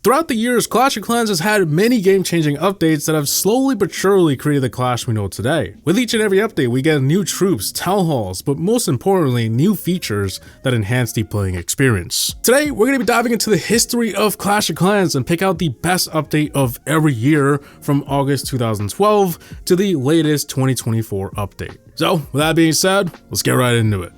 Throughout the years, Clash of Clans has had many game-changing updates that have slowly but surely created the Clash we know today. With each and every update, we get new troops, town halls, but most importantly, new features that enhance the playing experience. Today, we're going to be diving into the history of Clash of Clans and pick out the best update of every year from August 2012 to the latest 2024 update. So, with that being said, let's get right into it.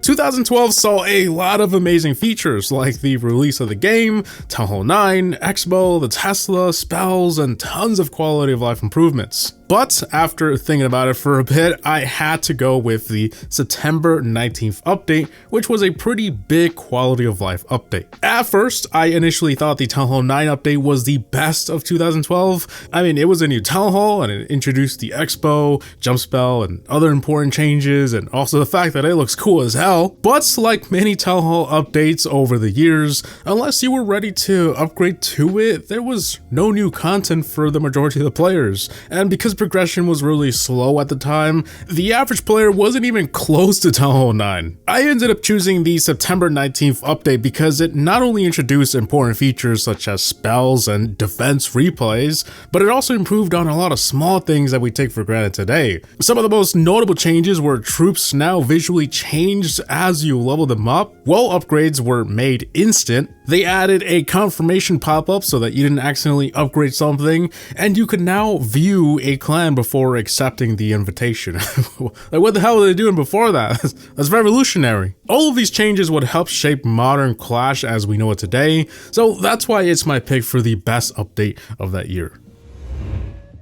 2012 saw a lot of amazing features like the release of the game, Town Hall 9, Expo, the Tesla, spells, and tons of quality of life improvements. But after thinking about it for a bit, I had to go with the September 19th update, which was a pretty big quality of life update. At first, I initially thought the Town Hall 9 update was the best of 2012. I mean, it was a new Town Hall and it introduced the Expo, jump spell, and other important changes, and also the fact that it looks cool as hell. But like many Town Hall updates over the years, unless you were ready to upgrade to it, there was no new content for the majority of the players. And because progression was really slow at the time, the average player wasn't even close to Town Hall 9. I ended up choosing the September 19th update because it not only introduced important features such as spells and defense replays, but it also improved on a lot of small things that we take for granted today. Some of the most notable changes were troops now visually changed as you level them up, wall upgrades were made instant, they added a confirmation pop-up so that you didn't accidentally upgrade something, and you could now view a clan before accepting the invitation. Like, what the hell were they doing before that? That's revolutionary. All of these changes would help shape modern Clash as we know it today, so that's why it's my pick for the best update of that year.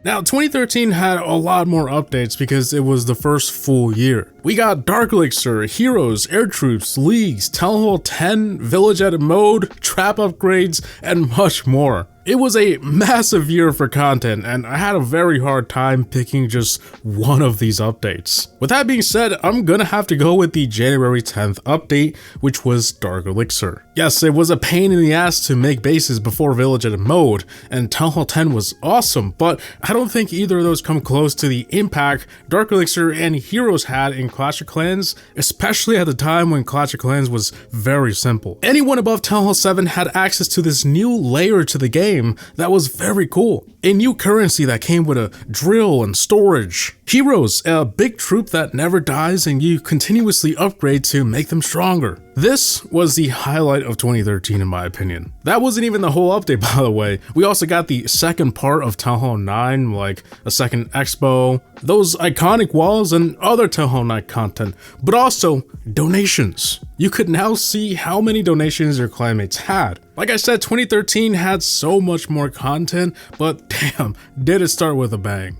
Now, 2013 had a lot more updates because it was the first full year. We got Dark Elixir, Heroes, Air Troops, Leagues, Town Hall 10, Village Edit Mode, Trap upgrades, and much more. It was a massive year for content, and I had a very hard time picking just one of these updates. With that being said, I'm gonna have to go with the January 10th update, which was Dark Elixir. Yes, it was a pain in the ass to make bases before Village Edit Mode, and Town Hall 10 was awesome, but I don't think either of those come close to the impact Dark Elixir and Heroes had in Clash of Clans, especially at the time when Clash of Clans was very simple. Anyone above Town Hall 7 had access to this new layer to the game that was very cool. A new currency that came with a drill and storage. Heroes, a big troop that never dies and you continuously upgrade to make them stronger. This was the highlight of 2013 in my opinion. That wasn't even the whole update, by the way. We also got the second part of Town Hall 9, like a second expo, those iconic walls and other Town Hall 9 content, but also donations. You could now see how many donations your clanmates had. Like I said, 2013 had so much more content, but damn, did it start with a bang.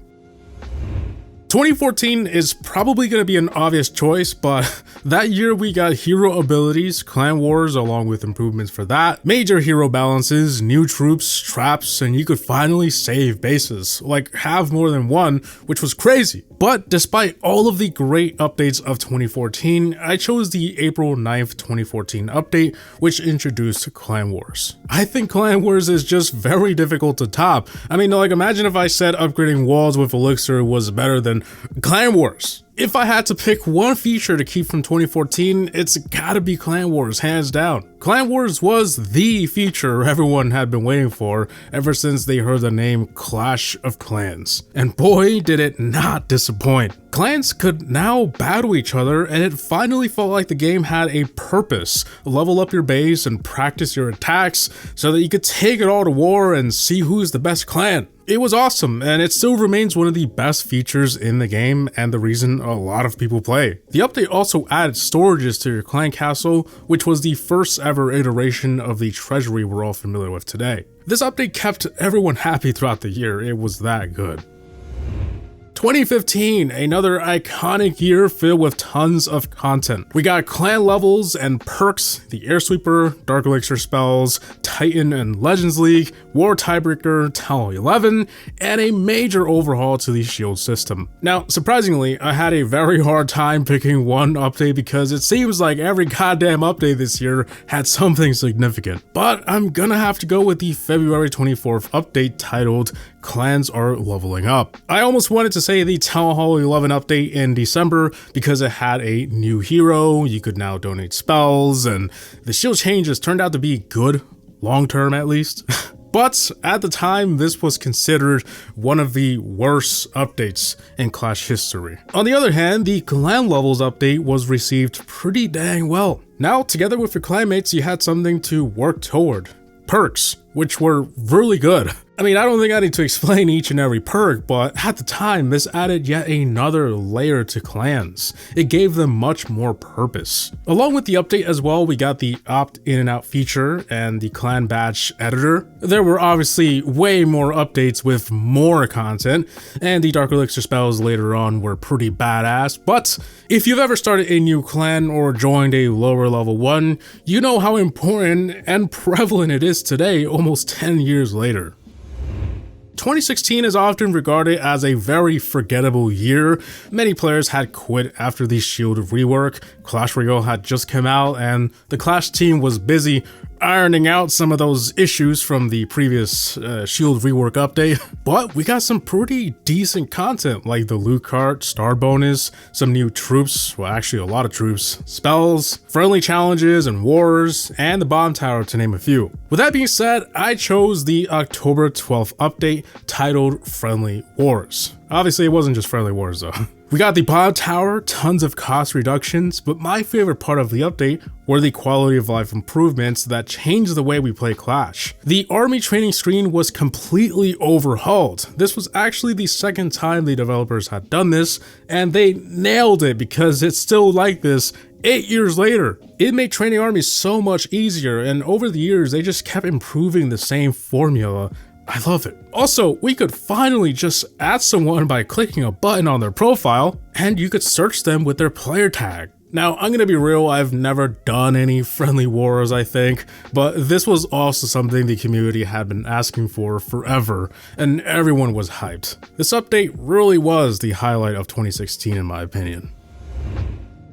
2014 is probably going to be an obvious choice, but that year we got hero abilities, clan wars along with improvements for that, major hero balances, new troops, traps, and you could finally save bases, like have more than one, which was crazy. But despite all of the great updates of 2014, I chose the April 9th, 2014 update, which introduced Clan Wars. I think Clan Wars is just very difficult to top. I mean, like, imagine if I said upgrading walls with Elixir was better than Clan Wars. If I had to pick one feature to keep from 2014, it's gotta be Clan Wars, hands down. Clan Wars was the feature everyone had been waiting for ever since they heard the name Clash of Clans. And boy, did it not disappoint. Clans could now battle each other, and it finally felt like the game had a purpose. Level up your base and practice your attacks so that you could take it all to war and see who's the best clan. It was awesome, and it still remains one of the best features in the game and the reason a lot of people play. The update also added storages to your clan castle, which was the first ever iteration of the treasury we're all familiar with today. This update kept everyone happy throughout the year, it was that good. 2015, another iconic year filled with tons of content. We got clan levels and perks, the Air Sweeper, Dark Elixir spells, Titan and Legends League, War Tiebreaker, Town Hall 11, and a major overhaul to the shield system. Now, surprisingly, I had a very hard time picking one update because it seems like every goddamn update this year had something significant. But I'm gonna have to go with the February 24th update titled Clans Are Leveling Up. I almost wanted to say the Town Hall 11 update in December because it had a new hero, you could now donate spells, and the shield changes turned out to be good. long term at least. But at the time, this was considered one of the worst updates in Clash history. On the other hand, the clan levels update was received pretty dang well. Now, together with your clanmates, you had something to work toward. Perks, which were really good. I mean, I don't think I need to explain each and every perk, but at the time, this added yet another layer to clans. It gave them much more purpose. Along with the update as well, we got the opt-in and out feature and the clan badge editor. There were obviously way more updates with more content, and the Dark Elixir spells later on were pretty badass, but if you've ever started a new clan or joined a lower level one, you know how important and prevalent it is today, almost 10 years later. 2016 is often regarded as a very forgettable year. Many players had quit after the Shield rework, Clash Royale had just come out, and the Clash team was busy ironing out some of those issues from the previous Shield rework update. But we got some pretty decent content like the loot cart, star bonus, some new troops, well actually a lot of troops, spells, friendly challenges and wars, and the bomb tower to name a few. With that being said, I chose the October 12th update titled Friendly Wars. Obviously it wasn't just Friendly Wars though. We got the bomb tower, tons of cost reductions, but my favorite part of the update were the quality of life improvements that changed the way we play Clash. The army training screen was completely overhauled. This was actually the second time the developers had done this, and they nailed it because it's still like this 8 years later. It made training armies so much easier, and over the years they just kept improving the same formula. I love it. Also, we could finally just add someone by clicking a button on their profile, and you could search them with their player tag. Now, I'm gonna be real, I've never done any friendly wars, I think, but this was also something the community had been asking for forever, and everyone was hyped. This update really was the highlight of 2016 in my opinion.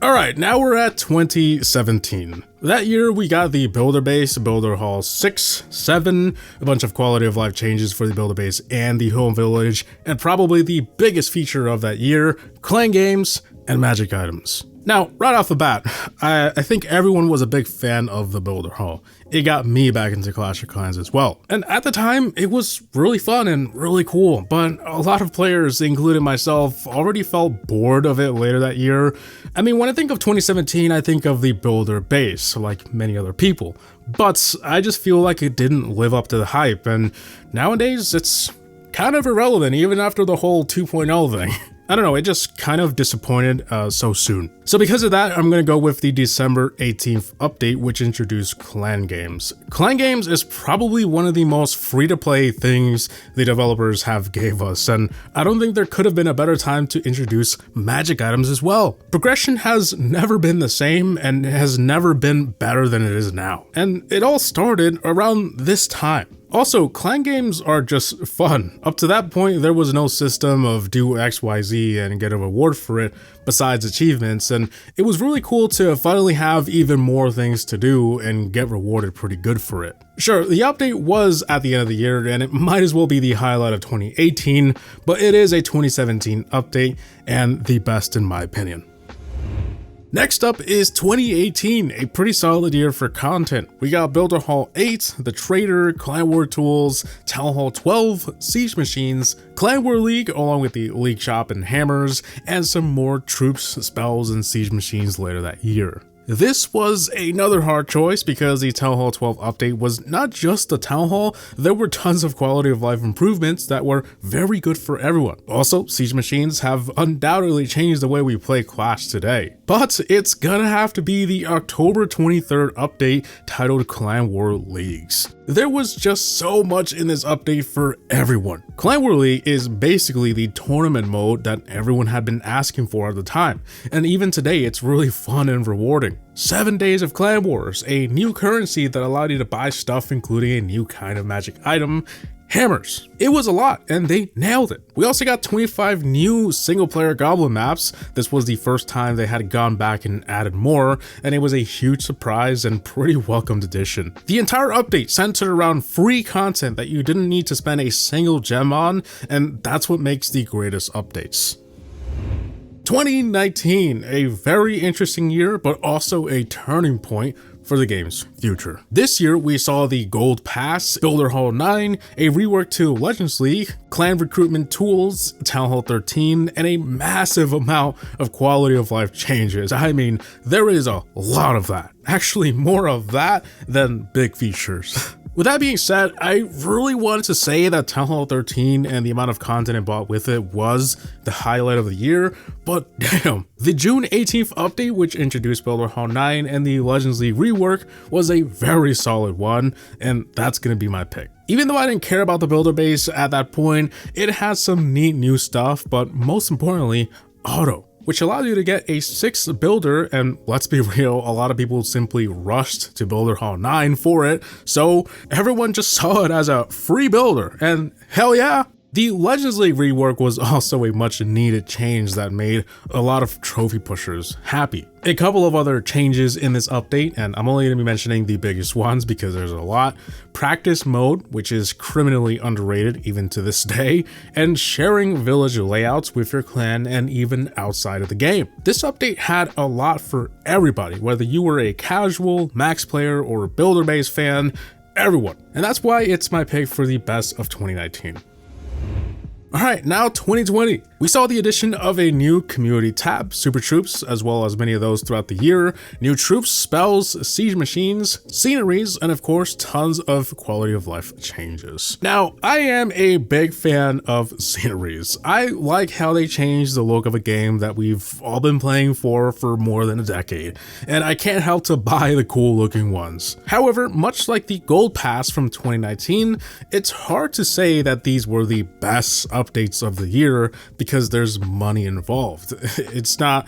Alright, now we're at 2017. That year we got the Builder Base, Builder Hall 6, 7, a bunch of quality of life changes for the Builder Base and the Home Village, and probably the biggest feature of that year, clan games and magic items. Now, right off the bat, I think everyone was a big fan of the Builder Hall. It got me back into Clash of Clans as well. And at the time, it was really fun and really cool, but a lot of players, including myself, already felt bored of it later that year. I mean, when I think of 2017, I think of the Builder Base, like many other people. But I just feel like it didn't live up to the hype, and nowadays, it's kind of irrelevant even after the whole 2.0 thing. I don't know, it just kind of disappointed so soon. So because of that, I'm gonna go with the December 18th update, which introduced clan games. Clan games is probably one of the most free-to-play things the developers have gave us, and I don't think there could have been a better time to introduce magic items as well. Progression has never been the same and has never been better than it is now. And it all started around this time. Also, clan games are just fun. Up to that point, there was no system of do XYZ and get a reward for it besides achievements, and it was really cool to finally have even more things to do and get rewarded pretty good for it. Sure, the update was at the end of the year, and it might as well be the highlight of 2018, but it is a 2017 update and the best in my opinion. Next up is 2018, a pretty solid year for content. We got Builder Hall 8, The Trader, Clan War Tools, Town Hall 12, Siege Machines, Clan War League along with the League Shop and Hammers, and some more troops, spells, and Siege Machines later that year. This was another hard choice because the Town Hall 12 update was not just the Town Hall, there were tons of quality of life improvements that were very good for everyone. Also, Siege Machines have undoubtedly changed the way we play Clash today. But it's gonna have to be the October 23rd update titled Clan War Leagues. There was just so much in this update for everyone. Clan War League is basically the tournament mode that everyone had been asking for at the time, and even today it's really fun and rewarding. 7 days of Clan Wars, a new currency that allowed you to buy stuff including a new kind of magic item, hammers. It was a lot and they nailed it. We also got 25 new single player goblin maps. This was the first time they had gone back and added more, and it was a huge surprise and pretty welcomed addition. The entire update centered around free content that you didn't need to spend a single gem on, and that's what makes the greatest updates. 2019, a very interesting year, but also a turning point for the game's future. This year, we saw the Gold Pass, Builder Hall 9, a rework to Legends League, clan recruitment tools, Town Hall 13, and a massive amount of quality of life changes. I mean, there is a lot of that. Actually, more of that than big features. With that being said, I really wanted to say that Town Hall 13 and the amount of content it brought with it was the highlight of the year, but damn, the June 18th update, which introduced Builder Hall 9 and the Legends League rework, was a very solid one, and that's gonna be my pick. Even though I didn't care about the builder base at that point, it has some neat new stuff, but most importantly, auto, which allows you to get a 6th builder, and let's be real, a lot of people simply rushed to Builder Hall 9 for it, so everyone just saw it as a free builder, and hell yeah! The Legends League rework was also a much needed change that made a lot of trophy pushers happy. A couple of other changes in this update, and I'm only going to be mentioning the biggest ones because there's a lot. Practice mode, which is criminally underrated even to this day, and sharing village layouts with your clan and even outside of the game. This update had a lot for everybody, whether you were a casual, max player, or a builder-based fan, everyone. And that's why it's my pick for the best of 2019. Alright, now 2020. We saw the addition of a new community tab, Super Troops, as well as many of those throughout the year, new troops, spells, siege machines, sceneries, and of course, tons of quality of life changes. Now, I am a big fan of sceneries. I like how they change the look of a game that we've all been playing for more than a decade, and I can't help to buy the cool looking ones. However, much like the Gold Pass from 2019, it's hard to say that these were the best updates of the year because there's money involved. It's not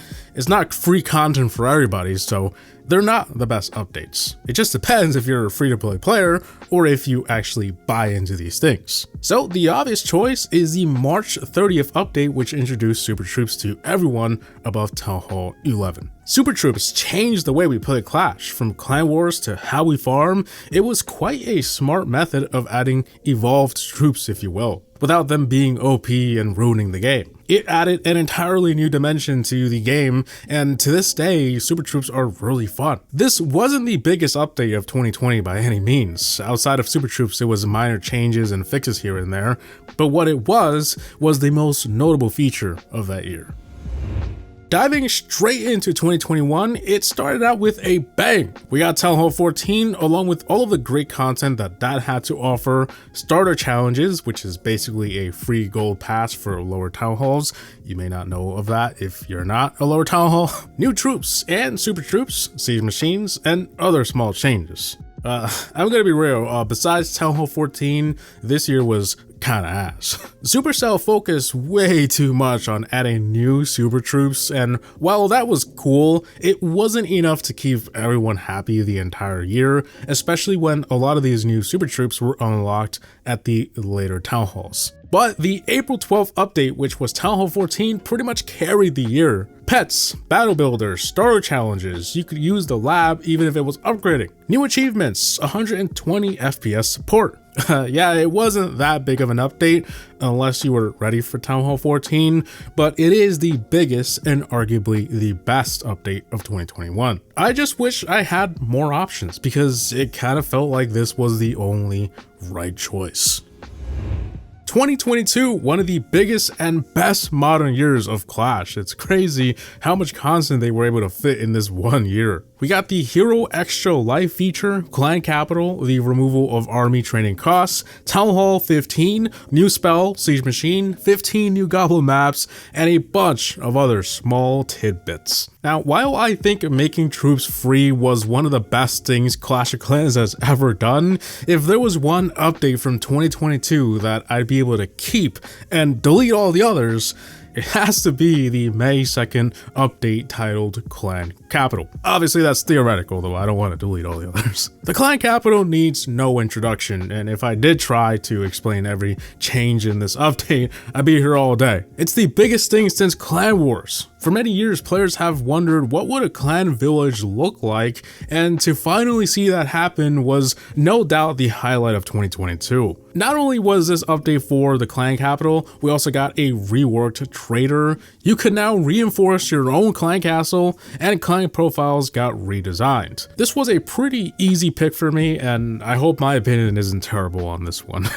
free content for everybody, so they're not the best updates. It just depends if you're a free-to-play player or if you actually buy into these things. So the obvious choice is the March 30th update, which introduced Super Troops to everyone above Town Hall 11. Super Troops changed the way we play Clash, from clan wars to how we farm. It was quite a smart method of adding evolved troops, if you will, without them being OP and ruining the game. It added an entirely new dimension to the game, and to this day, Super Troops are really fun. This wasn't the biggest update of 2020 by any means. Outside of Super Troops, it was minor changes and fixes here and there, but what it was the most notable feature of that year. Diving straight into 2021, it started out with a bang. We got Town Hall 14 along with all of the great content that had to offer, starter challenges, which is basically a free gold pass for lower town halls. You may not know of that if you're not a lower town hall. New troops and super troops, siege machines, and other small changes. I'm gonna be real, besides Town Hall 14, this year was kinda ass. Supercell focused way too much on adding new super troops, and while that was cool, it wasn't enough to keep everyone happy the entire year, especially when a lot of these new super troops were unlocked at the later town halls. But the April 12th update, which was Town Hall 14, pretty much carried the year. Pets, battle builders, starter challenges, you could use the lab even if it was upgrading. New achievements, 120 FPS support. Yeah, it wasn't that big of an update unless you were ready for Town Hall 14, but it is the biggest and arguably the best update of 2021. I just wish I had more options because it kind of felt like this was the only right choice. 2022, one of the biggest and best modern years of Clash. It's crazy how much content they were able to fit in this one year. We got the Hero Extra Life feature, Clan Capital, the removal of army training costs, Town Hall 15, new spell, Siege Machine, 15 new Goblin maps, and a bunch of other small tidbits. Now, while I think making troops free was one of the best things Clash of Clans has ever done, if there was one update from 2022 that I'd be able to keep and delete all the others, it has to be the May 2nd update titled Clan Capital. Obviously that's theoretical though, I don't want to delete all the others. The Clan Capital needs no introduction, and if I did try to explain every change in this update, I'd be here all day. It's the biggest thing since Clan Wars. For many years, players have wondered what would a clan village look like, and to finally see that happen was no doubt the highlight of 2022. Not only was this update for the clan capital, we also got a reworked trader. You could now reinforce your own clan castle and clan client profiles got redesigned. This was a pretty easy pick for me, and I hope my opinion isn't terrible on this one.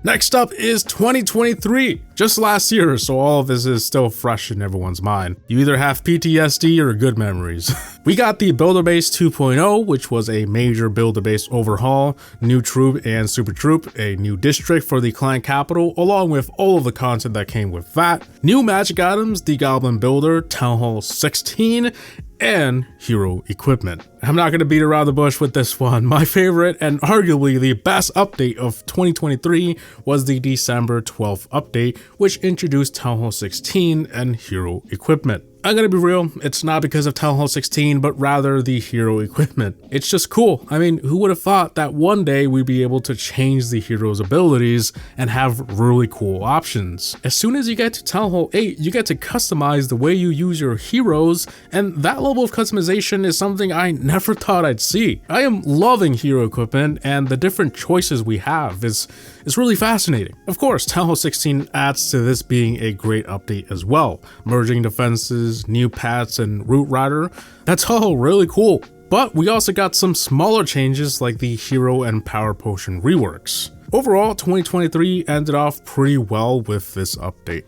Next up is 2023, just last year, so all of this is still fresh in everyone's mind. You either have PTSD or good memories. We got the Builder Base 2.0, which was a major Builder Base overhaul, new troop and super troop, a new district for the clan capital, along with all of the content that came with that, new magic items, the Goblin Builder, Town Hall 16, and hero equipment. I'm not going to beat around the bush with this one. My favorite and arguably the best update of 2023 was the December 12th update, which introduced Town Hall 16 and hero equipment. I'm gonna be real, it's not because of Town Hall 16, but rather the hero equipment. It's just cool. I mean, who would have thought that one day we'd be able to change the hero's abilities and have really cool options? As soon as you get to Town Hall 8, you get to customize the way you use your heroes, and that level of customization is something I never thought I'd see. I am loving hero equipment, and the different choices we have is really fascinating. Of course, Town Hall 16 adds to this being a great update as well, merging defenses, new paths, and route rider. That's all really cool. But we also got some smaller changes like the hero and power potion reworks. Overall, 2023 ended off pretty well with this update.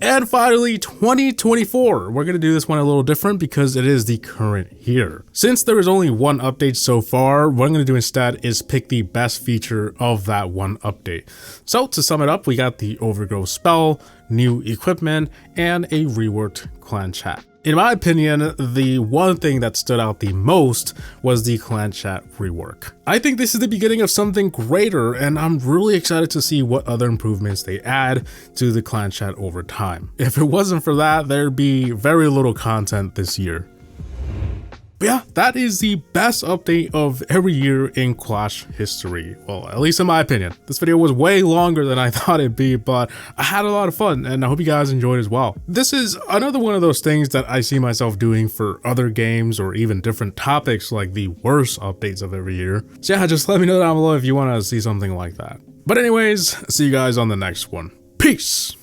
And finally, 2024. We're going to do this one a little different because it is the current year. Since there is only one update so far, what I'm going to do instead is pick the best feature of that one update. So to sum it up, we got the Overgrowth spell, new equipment, and a reworked clan chat. In my opinion, the one thing that stood out the most was the clan chat rework. I think this is the beginning of something greater, and I'm really excited to see what other improvements they add to the clan chat over time. If it wasn't for that, there'd be very little content this year. But yeah, that is the best update of every year in Clash history. Well, at least in my opinion. This video was way longer than I thought it'd be, but I had a lot of fun, and I hope you guys enjoyed as well. This is another one of those things that I see myself doing for other games or even different topics, like the worst updates of every year. So yeah, just let me know down below if you want to see something like that. But anyways, see you guys on the next one. Peace!